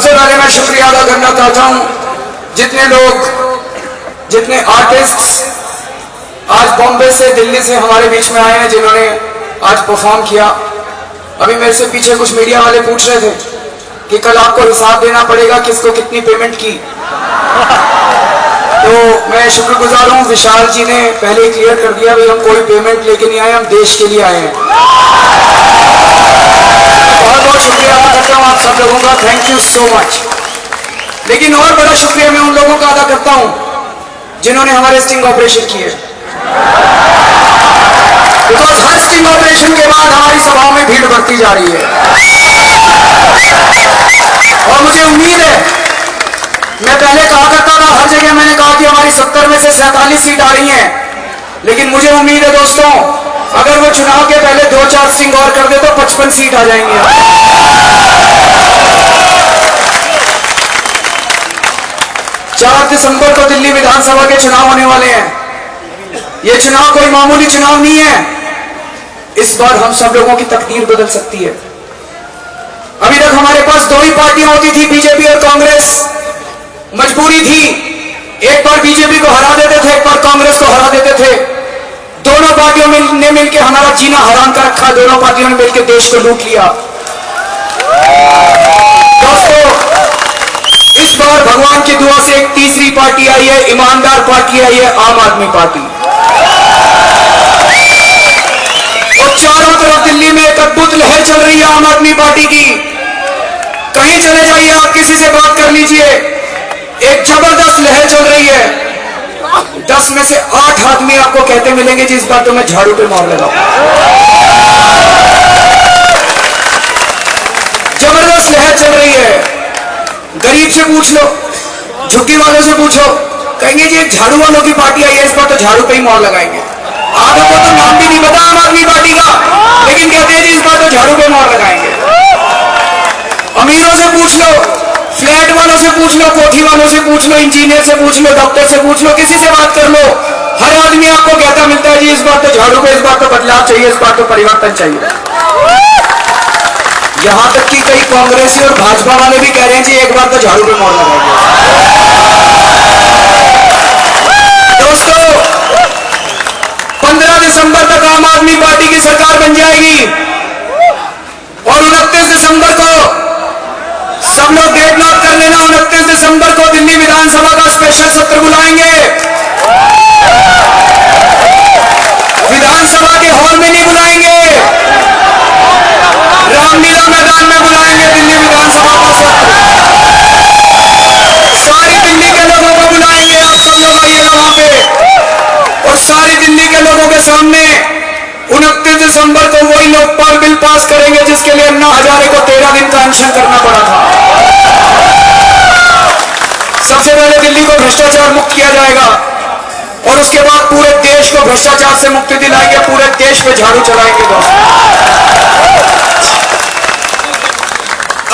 सबसे पहले मैं शुक्रिया अदा करना चाहता हूं जितने लोग, जितने आर्टिस्ट आज बॉम्बे से, दिल्ली से हमारे बीच में आए हैं, जिन्होंने आज परफॉर्म किया। अभी मेरे से पीछे कुछ मीडिया वाले पूछ रहे थे कि कल आपको हिसाब देना पड़ेगा किसको कितनी पेमेंट की। तो मैं शुक्रगुजार हूं, विशाल जी ने पहले ही क्लियर कर दिया भाई हम कोई पेमेंट लेके नहीं आए, हम देश के लिए आए हैं। बहुत बहुत शुक्रिया अदा करता हूं आप सब लोगों का, थैंक यू सो मच। लेकिन और बड़ा शुक्रिया मैं उन लोगों का अदा करता हूं जिन्होंने हमारे स्टिंग ऑपरेशन किए, बिकॉज हर स्टिंग ऑपरेशन के बाद हमारी सभाओं में भीड़ बढ़ती जा रही है। और मुझे उम्मीद है, मैं पहले कहा करता था, हर जगह मैंने कहा कि हमारी 70 में से 47 सीट आ रही हैं, लेकिन मुझे उम्मीद है दोस्तों, अगर वो चुनाव के पहले 2-4 स्टिंग और कर दे तो 55 सीट आ जाएंगे। 4 दिसंबर को दिल्ली विधानसभा के चुनाव होने वाले हैं। ये चुनाव कोई मामूली चुनाव नहीं है, इस बार हम सब लोगों की तकदीर बदल सकती है। अभी तक हमारे पास 2 ही पार्टियां होती थी, बीजेपी और कांग्रेस। मजबूरी थी, एक बार बीजेपी को हरा देते थे, एक बार कांग्रेस को हरा देते थे। दोनों पार्टियों ने मिलकर हमारा जीना हराम कर रखा, दोनों पार्टियों ने मिलकर देश को लूट लिया। दोस्तों, इस बार भगवान की दुआ से एक तीसरी पार्टी आई है, ईमानदार पार्टी आई है, आम आदमी पार्टी। और चारों तरफ दिल्ली में एक अद्भुत लहर चल रही है आम आदमी पार्टी की। कहीं चले जाइए आप, किसी से बात कर लीजिए, एक जबरदस्त लहर चल रही है। 10 में से 8 आदमी आपको कहते मिलेंगे जी इस बार तो मैं झाड़ू पे मार लगाऊं। जबरदस्त लहर चल रही है। गरीब से पूछ लो, झुग्गी वालों से पूछो, कहेंगे जी झाड़ू वालों की पार्टी आई है, इस बार तो झाड़ू पे ही मोहर लगाएंगे। आधों को तो नाम भी नहीं पता आम आदमी पार्टी का, लेकिन कहते हैं जी इस बार तो झाड़ू पे मोहर लगाएंगे। अमीरों से पूछ लो, फ्लैट वालों से पूछ लो, कोठी वालों से पूछ लो, इंजीनियर से पूछ लो, डॉक्टर से पूछ लो, किसी से बात कर लो, हर आदमी आपको कहता मिलता है जी इस बार तो झाड़ू पे, इस बार तो बदलाव चाहिए, इस बार तो परिवर्तन चाहिए। यहां तक कि कई कांग्रेसी और भाजपा वाले भी कह रहे हैं जी एक बार तो झाड़ू पे मोहर लगाएंगे। दोस्तों, 15 दिसंबर तक आम आदमी पार्टी की सरकार बन जाएगी और 29 दिसंबर को सब लोग डेट नोट कर लेना, 29 दिसंबर को दिल्ली विधानसभा का स्पेशल सत्र बुलाएंगे। विधानसभा के हॉल में नहीं बुलाएंगे, रामलीला मैदान में बुलाएंगे दिल्ली विधानसभा का सत्र। सारी दिल्ली के लोगों को बुलाएंगे, आप सब लोग आइएगा वहां पे, और सारी दिल्ली के लोगों के सामने 29 दिसंबर को वही लोकपाल बिल पास करेंगे जिसके लिए अन्ना हजारे को 13 दिन का अनशन करना पड़ा था। सबसे पहले दिल्ली को भ्रष्टाचार मुक्त किया जाएगा और उसके बाद पूरे देश को भ्रष्टाचार से मुक्ति दिलाएंगे, पूरे देश पे झाड़ू चलाएंगे।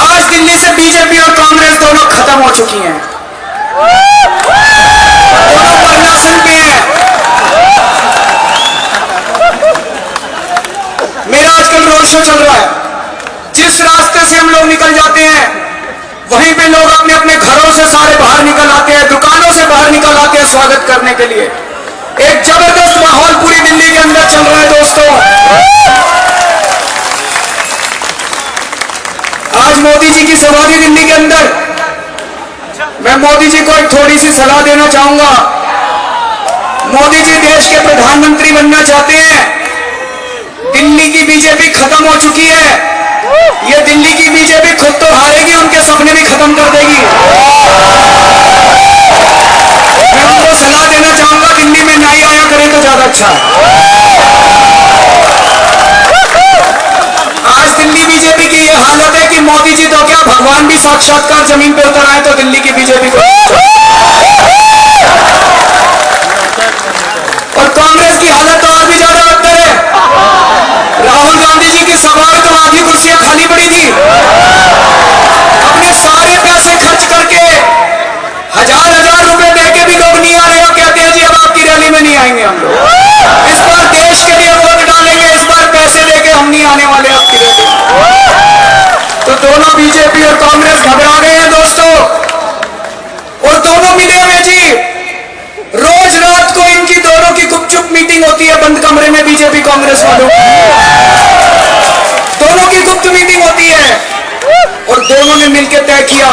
आज दिल्ली से बीजेपी और कांग्रेस दोनों खत्म हो चुकी हैं, दोनों प्रशासन पे हैं। मेरा आजकल रोड शो चल रहा है, जिस रास्ते से हम लोग निकल जाते हैं वहीं पे लोग अपने अपने घरों से सारे बाहर निकल आते हैं, दुकानों से बाहर निकल आते हैं स्वागत करने के लिए। एक जबरदस्त माहौल पूरी दिल्ली के अंदर चल रहा है। दोस्तों, आज मोदी जी की सभा थी दिल्ली के अंदर, मैं मोदी जी को एक थोड़ी सी सलाह देना चाहूंगा। मोदी जी देश के प्रधानमंत्री बनना चाहते हैं, दिल्ली की बीजेपी खत्म हो चुकी है, ये दिल्ली की बीजेपी खुद तो हारेगी, उनके सपने भी खत्म कर देगी। मैं उनको सलाह देना चाहूंगा दिल्ली में नहीं आया करें तो ज्यादा अच्छा है। आज दिल्ली बीजेपी की ये हालत है कि मोदी जी तो क्या, भगवान भी साक्षात्कार जमीन पे उतर आए तो दिल्ली की बीजेपी को। और कांग्रेस की हालत तो और भी ज्यादा बदतर है। राहुल गांधी जी की सभा में तो आधी कुर्सियां खाली पड़ी थी, अपने सारे पैसे खर्च करके 1000-1000 रुपए देके भी लोग नहीं आ रहे और कहते हैं जी अब आपकी रैली में नहीं आएंगे हम लोग, इस बार देश के लिए वोट डालेंगे, इस बार पैसे देके हम नहीं आने वाले आपकी रैली। तो दोनों बीजेपी और कांग्रेस घबरा गए हैं दोस्तों। और दोनों मिले हुए जी, रोज रात को इनकी दोनों की गुपचुप मीटिंग होती है बंद कमरे में, बीजेपी कांग्रेस वालों दोनों की गुप्त मीटिंग होती है। और दोनों ने मिलकर तय किया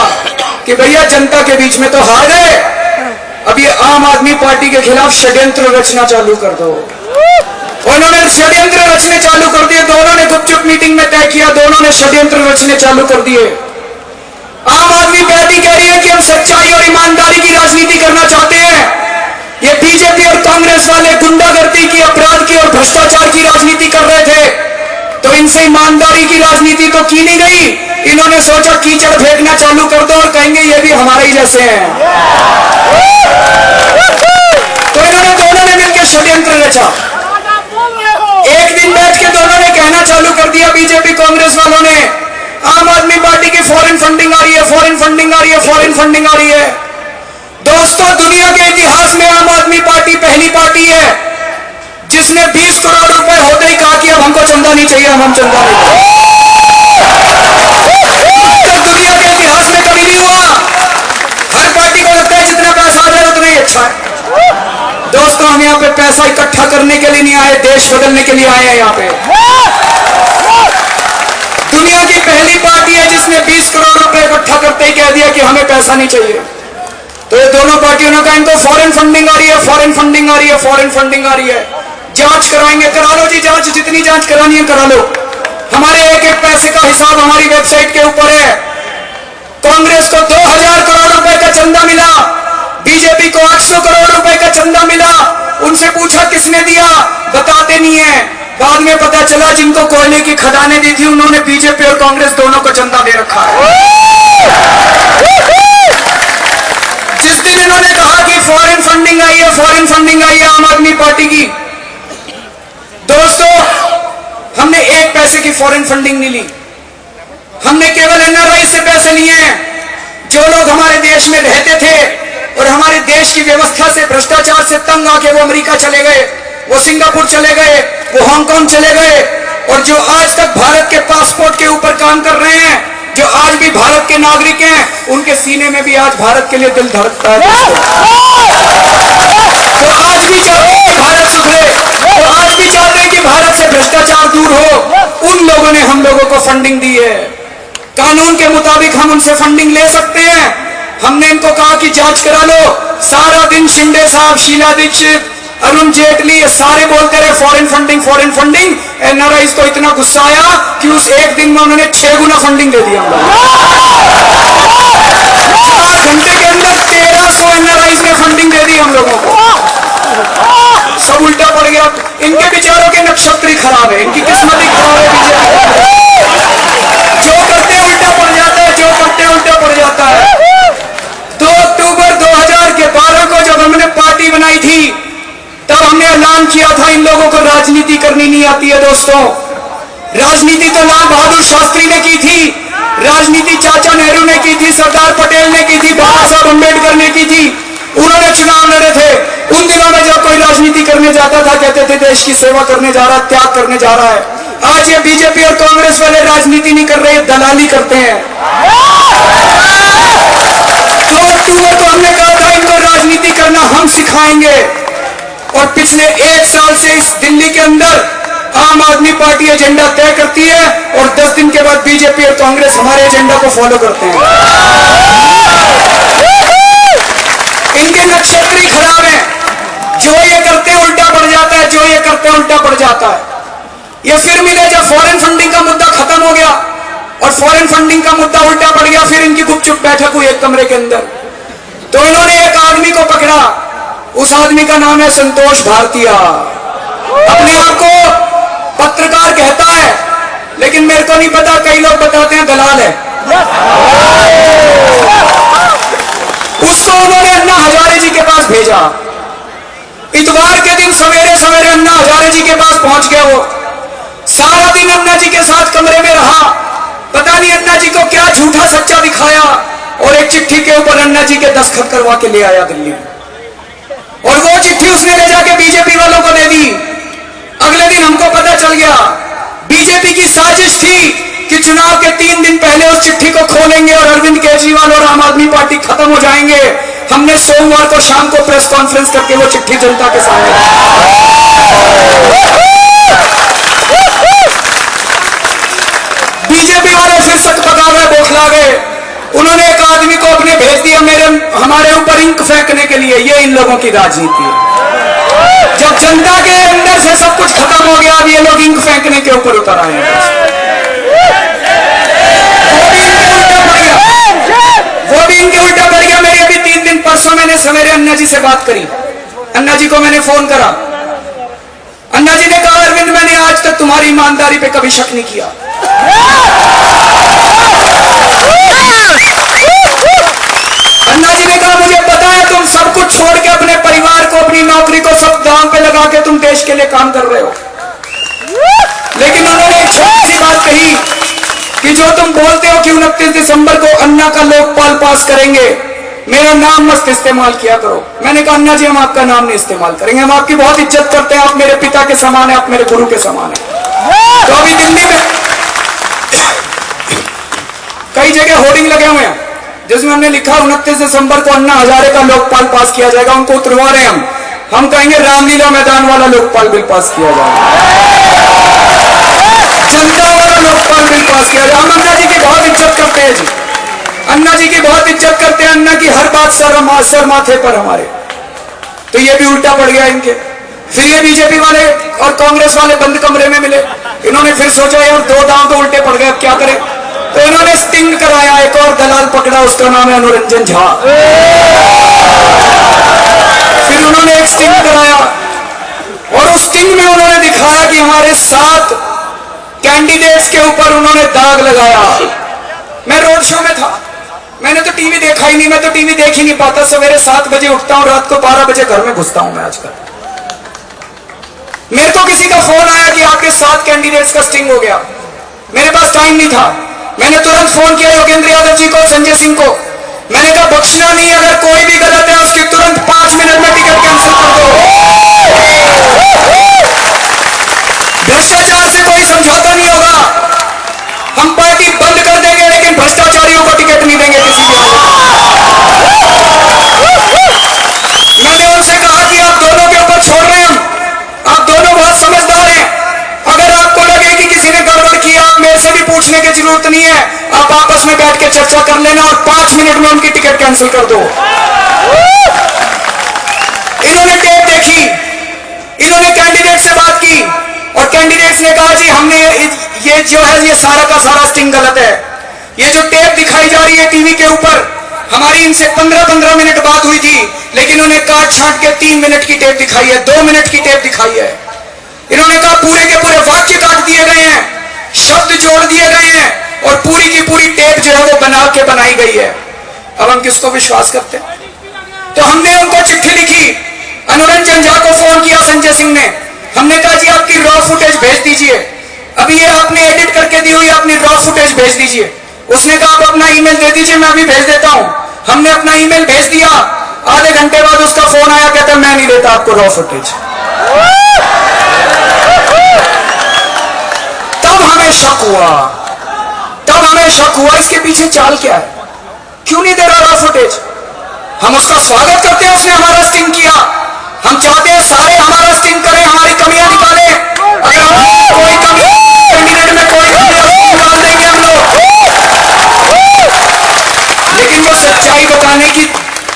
कि भैया जनता के बीच में तो हार गए, अब ये आम आदमी पार्टी के खिलाफ षड्यंत्र रचना चालू कर दो। उन्होंने षड्यंत्र रचने चालू कर दिए। दोनों ने गुपचुप मीटिंग में तय किया, दोनों ने षड्यंत्र रचने चालू कर दिए। आम आदमी पार्टी कह रही है कि हम सच्चाई और ईमानदारी की राजनीति करना चाहते हैं। ये बीजेपी और कांग्रेस वाले गुंडागर्दी की, अपराध की और भ्रष्टाचार की राजनीति कर रहे थे, तो इनसे ईमानदारी की राजनीति तो की नहीं गई। इन्होंने सोचा कीचड़ फेंकना चालू कर दो और कहेंगे ये भी हमारे ही जैसे हैं। तो इन्होंने दोनों ने मिलकर षड्यंत्र रचा। एक दिन बैठ के दोनों ने कहना चालू कर दिया, बीजेपी कांग्रेस वालों ने, आम आदमी पार्टी की फॉरेन फंडिंग आ रही है, फॉरेन फंडिंग आ रही है, फॉरेन फंडिंग आ रही है। दोस्तों, दुनिया के इतिहास में आम आदमी पार्टी पहली पार्टी है जिसने 20 करोड़ रुपए होते ही कहा कि अब हमको चंदा नहीं चाहिए, हम चंदा नहीं चाहिए। तो दुनिया के इतिहास में कभी नहीं हुआ। हर पार्टी को लगता है जितना पैसा आ जाए उतना ही अच्छा है। दोस्तों, हम यहाँ पे पैसा इकट्ठा करने के लिए नहीं आए, देश बदलने के लिए आए हैं। यहाँ पे दुनिया की पहली पार्टी है जिसने 20 करोड़ रुपए इकट्ठा करते ही कह दिया कि हमें पैसा नहीं चाहिए। तो ये दोनों पार्टियों ने कहा इनको फॉरेन फंडिंग आ रही है, फॉरेन फंडिंग आ रही है, फॉरेन फंडिंग आ रही है, जांच कराएंगे। करा लो जी जांच, जितनी जांच करानी है करा लो। हमारे एक एक पैसे का हिसाब हमारी वेबसाइट के ऊपर है। कांग्रेस को 2000 करोड़ रुपए का चंदा मिला, बीजेपी को 800 करोड़ रुपए का चंदा मिला। उनसे पूछा किसने दिया, बताते नहीं है। बाद में पता चला जिनको कोयले की खदानें दी थी उन्होंने बीजेपी और कांग्रेस दोनों को चंदा दे रखा है। जिस दिन इन्होंने कहा कि फॉरेन फंडिंग आई है, फॉरेन फंडिंग आई है आम आदमी पार्टी की, दोस्तों हमने एक पैसे की फॉरेन फंडिंग नहीं ली। हमने केवल एनआरआई से पैसे लिए हैं। जो लोग हमारे देश में रहते थे और हमारे देश की व्यवस्था से, भ्रष्टाचार से तंग आके वो अमेरिका चले गए, वो सिंगापुर चले गए, वो हांगकांग चले गए, और जो आज तक भारत के पासपोर्ट के ऊपर काम कर रहे हैं, जो आज भी भारत के नागरिक हैं, उनके सीने में भी आज भारत के लिए दिल धड़कता है। तो आज भी चाहते हैं कि भारत सुधरे, तो आज भी चाहते हैं कि भारत से भ्रष्टाचार दूर हो। उन लोगों ने हम लोगों को फंडिंग दी है। कानून के मुताबिक हम उनसे फंडिंग ले सकते हैं। हमने इनको कहा कि जांच करा लो। सारा दिन शिंदे साहब, शीला दीक्षित, अरुण जेटली, ये सारे बोलते रहे foreign funding, foreign funding. NRIs को इतना गुस्सा आया कि उस एक दिन में उन्होंने 6 गुना फंडिंग दे दिया। 4 घंटे के अंदर 1300 एनआरआईज ने फंडिंग दे दी हम लोगों को। सब उल्टा पड़ गया। इनके बेचारों के नक्षत्र ही खराब है, इनकी किस्मत ही खराब है। जो करते उल्टा पड़ जाता है, जो करते उल्टा पड़ जाता है। 2 अक्टूबर 2012 को जब हमने पार्टी बनाई थी, तब हमने ऐलान किया था इन लोगों को राजनीति करनी नहीं आती है। दोस्तों, राजनीति तो लाल बहादुर शास्त्री ने की थी, राजनीति चाचा नेहरू ने की थी, सरदार पटेल ने की थी, बाबा साहब अम्बेडकर ने की थी। उन्होंने चुनाव लड़े थे। उन दिनों में जब कोई राजनीति करने जाता था कहते थे देश की सेवा करने जा रहा है, त्याग करने जा रहा है। आज ये बीजेपी और कांग्रेस वाले राजनीति नहीं कर रहे, दलाली करते हैं। 2 अक्टूबर को हमने कहा था इनको राजनीति करना हम सिखाएंगे, और पिछले 1 साल से इस दिल्ली के अंदर आम आदमी पार्टी एजेंडा तय करती है, और 10 दिन के बाद बीजेपी और कांग्रेस हमारे एजेंडा को फॉलो करते हैं। इनके नक्षत्र ही खराब हैं। जो ये करते उल्टा पड़ जाता है, जो ये करते उल्टा पड़ जाता है। ये फिर मिले जब फॉरेन फंडिंग का मुद्दा खत्म हो गया और फॉरेन फंडिंग का मुद्दा उल्टा पड़ गया, फिर इनकी गुपचुप बैठक हुई एक कमरे के अंदर। तो इन्होंने एक आदमी को पकड़ा, उस आदमी का नाम है संतोष भारतीय। अपने आप को पत्रकार कहता है, लेकिन मेरे को नहीं पता, कई लोग बताते हैं दलाल है। उसको उन्होंने अन्ना हजारे जी के पास भेजा। इतवार के दिन सवेरे सवेरे अन्ना हजारे जी के पास पहुंच गया। वो सारा दिन अन्ना जी के साथ कमरे में रहा। पता नहीं अन्ना जी को क्या झूठा सच्चा दिखाया, और एक चिट्ठी के ऊपर अन्ना जी के दस्तखत करवा के ले आया दिल्ली। और वो चिट्ठी उसने ले जाके बीजेपी वालों को दे दी। अगले दिन हमको पता चल गया बीजेपी की साजिश थी कि चुनाव के 3 दिन पहले उस चिट्ठी को खोलेंगे और अरविंद केजरीवाल और आम आदमी पार्टी खत्म हो जाएंगे। हमने सोमवार को शाम को प्रेस कॉन्फ्रेंस करके वो चिट्ठी जनता के सामने बीजेपी वाले फिर सच पका गए, बौखला गए। उन्होंने एक आदमी को अपने भेज दिया हमारे ऊपर इंक फेंकने के लिए। ये इन लोगों की राजनीति है। जब जनता के अंदर से सब कुछ खत्म हो गया, अब ये लोग इंक फेंकने के ऊपर उतर आए हैं। वो भी इनके उल्टा पड़ गया। मेरी अभी 3 दिन परसों मैंने सवेरे अन्ना जी से बात करी। अन्ना जी को मैंने फोन करा। अन्ना जी ने कहा, अरविंद मैंने आज तक तुम्हारी ईमानदारी पे कभी शक नहीं किया। अन्ना जी ने कहा, मुझे पता है तुम सब कुछ छोड़ के अपने परिवार को, अपनी नौकरी को सब दांव पे लगा के तुम देश के लिए काम कर रहे हो। लेकिन उन्होंने एक छोटी सी बात कही कि जो तुम बोलते हो कि 29 दिसंबर को अन्ना का लोकपाल पास करेंगे, मेरा नाम मत इस्तेमाल किया करो। मैंने कहा, अन्ना जी हम आपका नाम नहीं इस्तेमाल करेंगे, हम आपकी बहुत इज्जत करते हैं, आप मेरे पिता के समान है, आप मेरे गुरु के समान है। तो अभी दिल्ली में कई जगह होर्डिंग लगे हुए हैं जिसमें हमने लिखा 29 दिसंबर को अन्ना हजारे का लोकपाल पास किया जाएगा। उनको उतरवा रहे हैं हम कहेंगे रामलीला मैदान वाला लोकपाल बिल पास किया जाएगा, जनता वाला लोकपाल बिल पास किया जाएगा। हम अन्ना जी की बहुत इज्जत करते हैं जी, अन्ना जी की बहुत इज्जत करते हैं। अन्ना की हर बात सर माथे पर हमारे। तो ये भी उल्टा पड़ गया इनके। फिर ये बीजेपी वाले और कांग्रेस वाले बंद कमरे में मिले। इन्होंने फिर सोचा यार दो दांव तो उल्टे पड़ गए, अब क्या करें। तो इन्होंने स्टिंग कराया, एक और दलाल पकड़ा, उसका नाम है अनुरंजन झा। फिर उन्होंने एक स्टिंग कराया और उस स्टिंग में उन्होंने दिखाया कि हमारे 7 कैंडिडेट्स के ऊपर उन्होंने दाग लगाया। मैं रोड शो में था, मैंने तो टीवी देखा ही नहीं, मैं तो टीवी देख ही नहीं पाता। सवेरे 7 बजे उठता हूं, रात को 12 बजे घर में घुसता हूं मैं आजकल। मेरे को किसी का फोन आया कि आपके 7 कैंडिडेट्स का स्टिंग हो गया। मेरे पास टाइम नहीं था, मैंने तुरंत फोन किया योगेंद्र यादव जी को, संजय सिंह को। मैंने कहा बख्शना नहीं, अगर कोई भी गलत है उसकी तुरंत 5 मिनट में टिकट कैंसिल कर दो। भ्रष्टाचार से कोई समझौता नहीं होगा, हम पार्टी बंद कर देंगे लेकिन भ्रष्टाचारियों को टिकट नहीं देंगे किसी भी हालत में। मैंने उनसे कहा कि आप दोनों के ऊपर छोड़ रहे हैं, आप दोनों बहुत समझदार हैं। अगर आपको लगे कि किसी ने गड़बड़ किया, आप मेरे से भी पूछने की जरूरत नहीं है, आप आपस में बैठ के चर्चा कर लेना और 5 मिनट में उनकी टिकट कैंसिल कर दो। इन्होंने टेप देखी, इन्होंने कैंडिडेट से बात की और कैंडिडेट्स ने कहा जी हमने ये जो है ये सारा का सारा स्टिंग गलत है। ये जो टेप दिखाई जा रही है टीवी के ऊपर, हमारी इनसे 15-15 मिनट बात हुई थी, लेकिन उन्हें काट छांट के 3 मिनट की टेप दिखाई है, 2 मिनट की टेप दिखाई है। इन्होंने कहा पूरे के पूरे वाक्य काट दिए गए हैं, शब्द जोड़ दिए गए हैं और पूरी की पूरी टेप जो है वो बना के बनाई गई है। अब हम किसको विश्वास करते हैं? तो हमने उनको चिट्ठी लिखी, अनुरंजन झा को फोन किया संजय सिंह ने। हमने कहा जी आपकी रॉ फुटेज भेज दीजिए, अभी ये आपने एडिट करके दी हुई अपनी रॉ फुटेज भेज दीजिए। उसने कहा आप अपना ईमेल दे दीजिए, मैं अभी भेज देता हूं। हमने अपना ईमेल भेज दिया, आधे घंटे बाद उसका फोन आया, कहता मैं नहीं देता आपको रॉ फुटेज। तब हमें शक हुआ इसके पीछे चाल क्या है, क्यों नहीं दे रहा रॉ फुटेज। हम उसका स्वागत करते हैं, उसने हमारा स्टिंग किया, हम चाहते हैं सारे हमारा स्टिंग करें, हमारी कमियां निकालें। अगर हमारी कोई कमी कैंडिडेट में कोई कमी निकाल देंगे हम लोग, लेकिन वो सच्चाई बताने की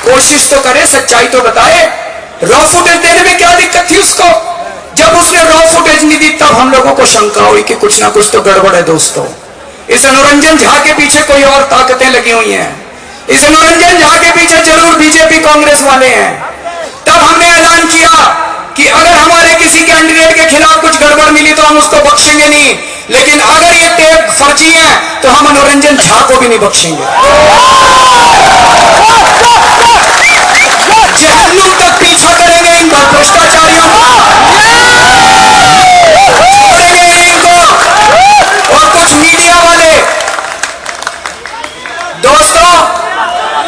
कोशिश तो करे, सच्चाई तो बताए। रॉ फुटेज देने में क्या दिक्कत थी उसको? जब उसने रॉ फुटेज नहीं दी तब हम लोगों को शंका हुई कि कुछ ना कुछ तो गड़बड़ है। दोस्तों, इस अनुरंजन झा के पीछे कोई और ताकतें लगी हुई हैं, इस अनुरंजन झा के पीछे जरूर बीजेपी कांग्रेस वाले हैं। तब हमने ऐलान किया कि अगर हमारे किसी कैंडिडेट के खिलाफ कुछ गड़बड़ मिली तो हम उसको बख्शेंगे नहीं, लेकिन अगर ये टेप फर्जी है तो हम अनुरंजन झा को भी नहीं बख्शेंगे। जहन्नुम तक पीछा करेंगे इन भ्रष्टाचारियों को, छोड़ेंगे इनको। और कुछ मीडिया वाले दोस्तों,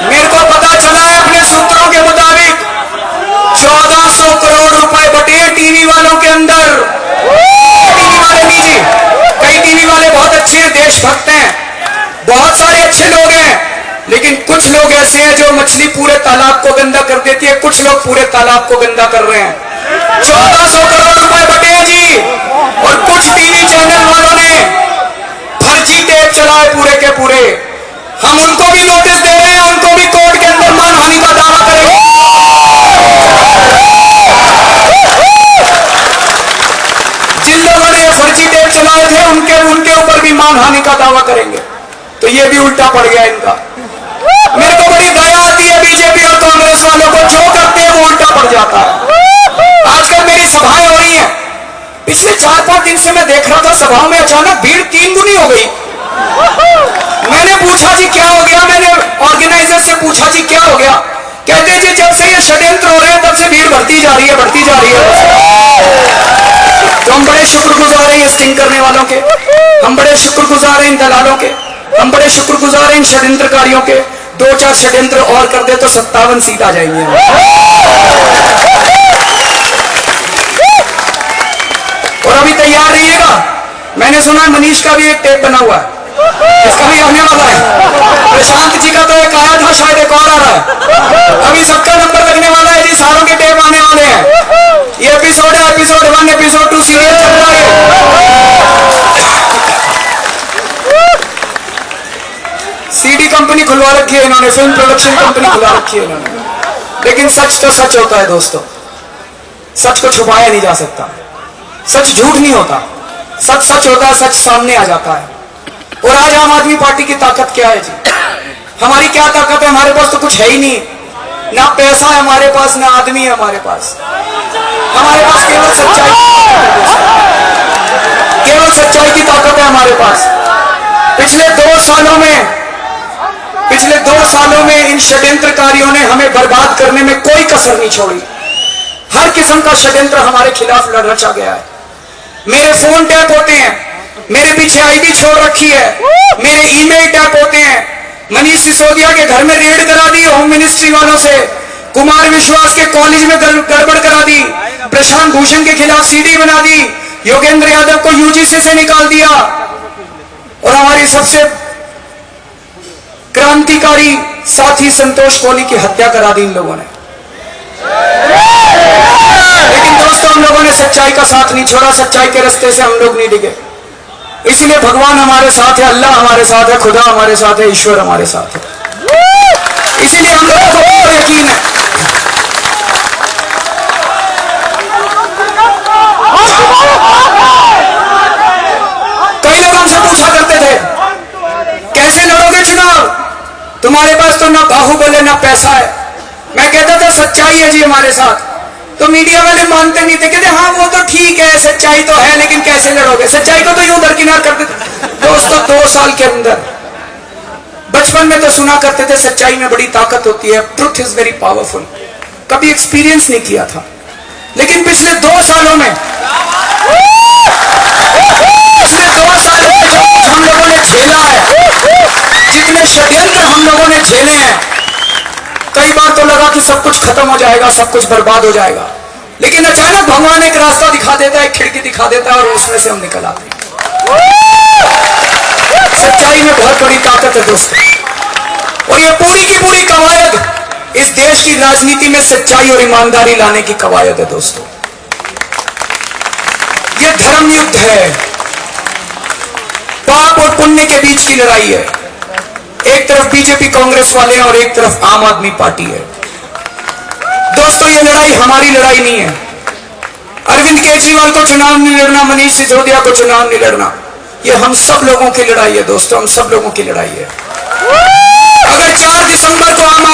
मेरे को पता चला है अपने सूत्रों के मुताबिक 1400 करोड़ रुपए बटे टीवी वालों के अंदर। टीवी वाले नहीं जी, कई टीवी वाले बहुत अच्छे हैं, देशभक्त हैं, बहुत सारे अच्छे लोग हैं, लेकिन कुछ लोग ऐसे हैं जो मछली पूरे तालाब को गंदा कर देती है, कुछ लोग पूरे तालाब को गंदा कर रहे हैं। 1400 करोड़ रुपए बटे हैं जी, और कुछ टीवी चैनल वालों ने फर्जी टेप चलाए पूरे के पूरे। हम उनको भी नोटिस दे रहे हैं, उनको भी कोर्ट के अंदर मानहानि का दावा करेंगे। जिन लोगों ने फर्जी टेप चलाए थे उनके ऊपर भी मानहानि का दावा करेंगे। तो ये भी उल्टा पड़ गया इनका। मेरे को बड़ी दया आती है बीजेपी और कांग्रेस वालों को, जो करते हैं वो उल्टा पड़ जाता है। आजकल मेरी सभाएं हो रही हैं, पिछले 4-5 दिन से मैं देख रहा था सभाओं में अचानक भीड़ 3 गुनी हो गई। मैंने पूछा जी क्या हो गया, मैंने ऑर्गेनाइजर से पूछा जी क्या हो गया। कहते जी जब से ये षड्यंत्र हो रहे हैं तब से भीड़ बढ़ती जा रही है, बढ़ती जा रही है। तो हम बड़े शुक्रगुजार हैं स्टिंग करने वालों के, हम बड़े शुक्रगुजार हैं इन दलालों के, हम बड़े शुक्रगुजार हैं इन षड्यंत्रकारियों के। 2-4 षड्यंत्र और कर दे तो 57 सीट आ जाएंगे। और अभी तैयार रहिएगा, मैंने सुना मनीष का भी एक टेप बना हुआ है, इसका भी आने वाला है। प्रशांत जी का तो एक आया था, शायद एक और आ रहा है। अभी सबका नंबर लगने वाला है जी, सारों के टेप आने वाले हैं। ये एपिसोड है, एपिसोड 1, एपिसोड 2 सीरियल चल रहा है। सीडी कंपनी खुलवा रखी है इन्होंने, फिल्म प्रोडक्शन कंपनी खुलवा रखी है इन्होंने। लेकिन सच तो सच होता है दोस्तों, सच को छुपाया नहीं जा सकता। सच झूठ नहीं होता, सच सच होता है, सच सामने आ जाता है। और आज आम आदमी पार्टी की ताकत क्या है जी? हमारी क्या ताकत है? हमारे पास तो कुछ है ही नहीं, ना पैसा है हमारे पास, ना आदमी है हमारे पास। हमारे पास केवल सच्चाई, केवल सच्चाई की ताकत है हमारे पास। पिछले 2 सालों में इन षड्यंत्रकारियों ने हमें बर्बाद करने में कोई कसर नहीं छोड़ी। हर किस्म का षड्यंत्र हमारे खिलाफ रचा गया है। मेरे फोन टैप होते हैं, मेरे पीछे आईडी छोड़ रखी है, मेरे ईमेल टैप होते हैं। मनीष सिसोदिया के घर में रेड करा दी होम मिनिस्ट्री वालों से, कुमार विश्वास के कॉलेज में गड़बड़ करा दी, प्रशांत भूषण के खिलाफ सीडी बना दी, योगेंद्र यादव को यूजीसी से निकाल दिया, और हमारी सबसे क्रांतिकारी साथी संतोष कोहली की हत्या करा दी इन लोगों ने। लेकिन दोस्तों हम लोगों ने सच्चाई का साथ नहीं छोड़ा, सच्चाई के रास्ते से हम लोग नहीं डिगे। इसलिए भगवान हमारे साथ है, अल्लाह हमारे साथ है, खुदा हमारे साथ है, ईश्वर हमारे साथ है। इसीलिए हम लोगों को पूरा यकीन है। कई लोग हमसे पूछा करते थे कैसे लड़ोगे चुनाव, तुम्हारे पास तो ना बाहुबल है ना पैसा है। मैं कहता था सच्चाई है जी हमारे साथ। तो मीडिया वाले मानते नहीं थे, कहते हाँ वो तो ठीक है, सच्चाई तो है, लेकिन कैसे लड़ोगे? सच्चाई को तो यूं दरकिनार कर देते। दोस्तों 2 साल के अंदर, बचपन में तो सुना करते थे सच्चाई में बड़ी ताकत होती है, ट्रुथ इज वेरी पावरफुल। कभी एक्सपीरियंस नहीं किया था, लेकिन पिछले 2 सालों में जो हम लोगों ने झेला है, जितने षड्यंत्र हम लोगों ने झेले हैं, कई बार तो लगा कि सब कुछ खत्म हो जाएगा, सब कुछ बर्बाद हो जाएगा, लेकिन अचानक भगवान एक रास्ता दिखा देता है, एक खिड़की दिखा देता है, और उसमें से हम निकल आते हैं। सच्चाई में बहुत बड़ी ताकत है दोस्तों, और ये पूरी की पूरी कवायद इस देश की राजनीति में सच्चाई और ईमानदारी लाने की कवायद है दोस्तों। ये धर्म युद्ध है, पाप और पुण्य के बीच की लड़ाई है। एक तरफ बीजेपी कांग्रेस वाले हैं और एक तरफ आम आदमी पार्टी है। दोस्तों ये लड़ाई हमारी लड़ाई नहीं है। अरविंद केजरीवाल को चुनाव नहीं लड़ना, मनीष सिसोदिया को चुनाव नहीं लड़ना, ये हम सब लोगों की लड़ाई है दोस्तों, हम सब लोगों की लड़ाई है। अगर 4 दिसंबर को आम